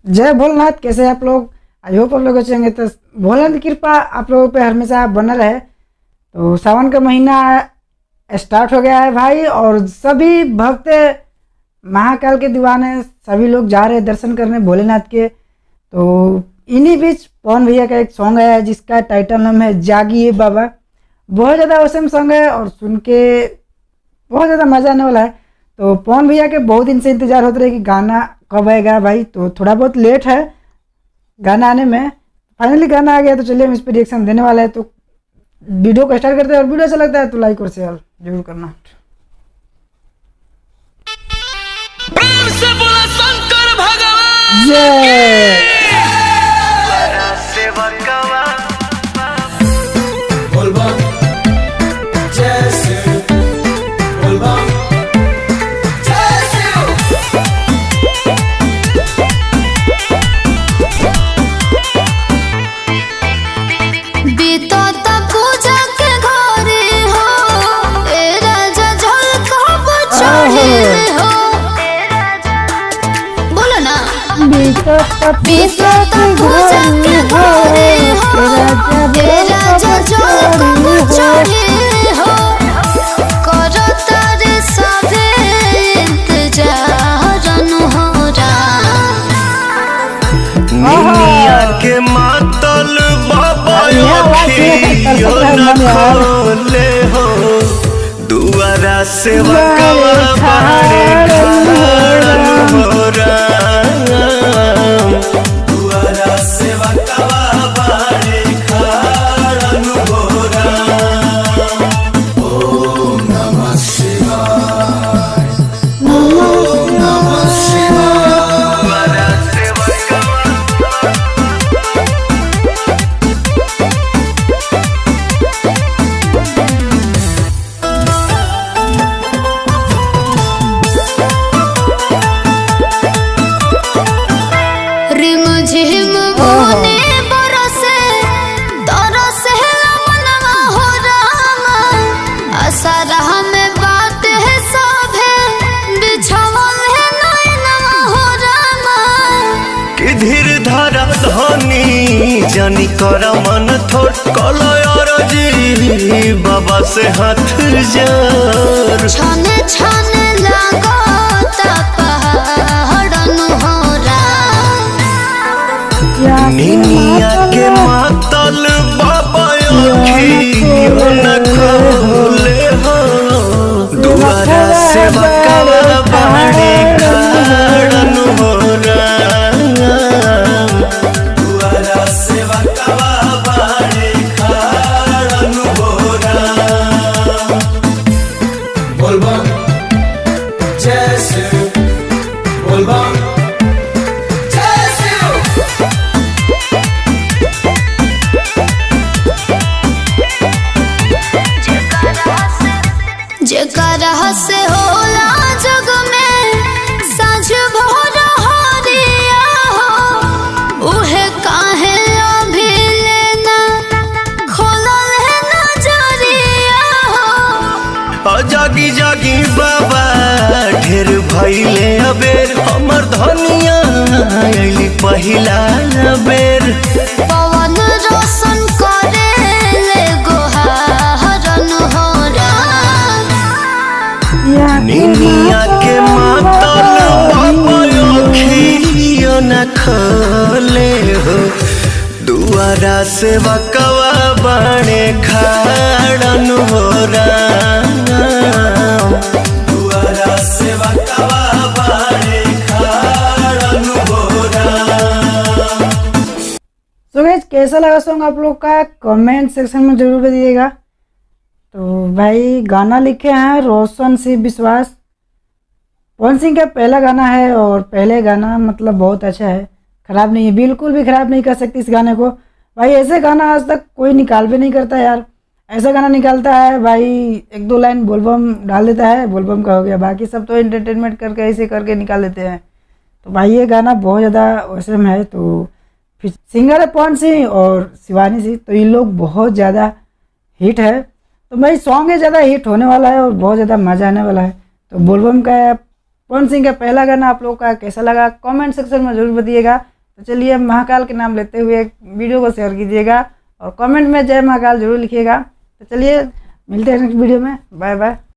जय भोलेनाथ। कैसे आप लोग? आई होप आप लोग अच्छे होंगे। तो भोलेनाथ की कृपा आप लोगों पे हमेशा बना रहे। तो सावन का महीना स्टार्ट हो गया है भाई, और सभी भक्त महाकाल के दीवाने सभी लोग जा रहे हैं दर्शन करने भोलेनाथ के। तो इन्हीं बीच पवन भैया का एक सॉन्ग है जिसका टाइटल नाम है जागिए बाबा। बहुत ज़्यादा औसम सॉन्ग है और सुन के बहुत ज़्यादा मज़ा आने वाला है। तो पवन भैया के बहुत दिन से इंतज़ार होता रहे कि गाना कब आएगा भाई। तो थोड़ा बहुत लेट है गाना आने में, फाइनली गाना आ गया। तो चलिए हम इस पर रिएक्शन देने वाला है। तो वीडियो को स्टार्ट करते हैं, और वीडियो अच्छा लगता है तो लाइक और शेयर जरूर करना। प्रेम से बोला शंकर भगवान जय। के मातल बाबा खोले हो दुआरा से दुआरा से ओम नमः शिवाय, ओम नमः शिवाय। धीर धारा धनी जानी कर मन थोड़ कलयर जी बाबा से हाथ जार छाने छाने लागता पहाड़न होरा निनिया के मातल बाबा अखियों न खोले हो दुआरा से बकवा बाड़े खड़न होरा जेकरा से होला जग में साँझ भोर हरिया हो उहे काहे अभी लेना खोलल है नजरिया हो। जागी जागी बाबा ढेर भइले अबेर हमर धनिया आइली पहिला बेर पवन रोशन करे ले गोहारन होरा निनिया के मातल बाबा अखियों न खोले हो दुआरा से बकवा बाड़े खड़न होरा दुआरा से बकवा बाड़े खड़न होरा। सो गाइस, कैसा लगा सॉन्ग आप लोग का कमेंट सेक्शन में जरूर बताइएगा। तो भाई गाना लिखे हैं रोशन सिंह विश्वास। पवन सिंह का पहला गाना है, और पहले गाना मतलब बहुत अच्छा है, ख़राब नहीं है, बिल्कुल भी ख़राब नहीं कर सकती इस गाने को भाई। ऐसे गाना आज तक कोई निकाल भी नहीं करता यार। ऐसा गाना निकालता है भाई, एक दो लाइन बोलबम डाल देता है, बोलबम का हो गया, बाकी सब तो एंटरटेनमेंट करके ऐसे करके निकाल देते हैं। तो भाई ये गाना बहुत ज़्यादा औसम है। तो फिर सिंगर है पवन सिंह और शिवानी सिंह, तो ये लोग बहुत ज़्यादा हिट है। तो भाई सॉन्ग ज़्यादा हिट होने वाला है और बहुत ज़्यादा मज़ा आने वाला है। तो बोलबम का पवन सिंह का पहला गाना आप लोग का कैसा लगा कमेंट सेक्शन में जरूर बताइएगा। तो चलिए महाकाल के नाम लेते हुए वीडियो को शेयर कीजिएगा और कमेंट में जय महाकाल जरूर लिखिएगा। तो चलिए मिलते हैं नेक्स्ट वीडियो में, बाय बाय।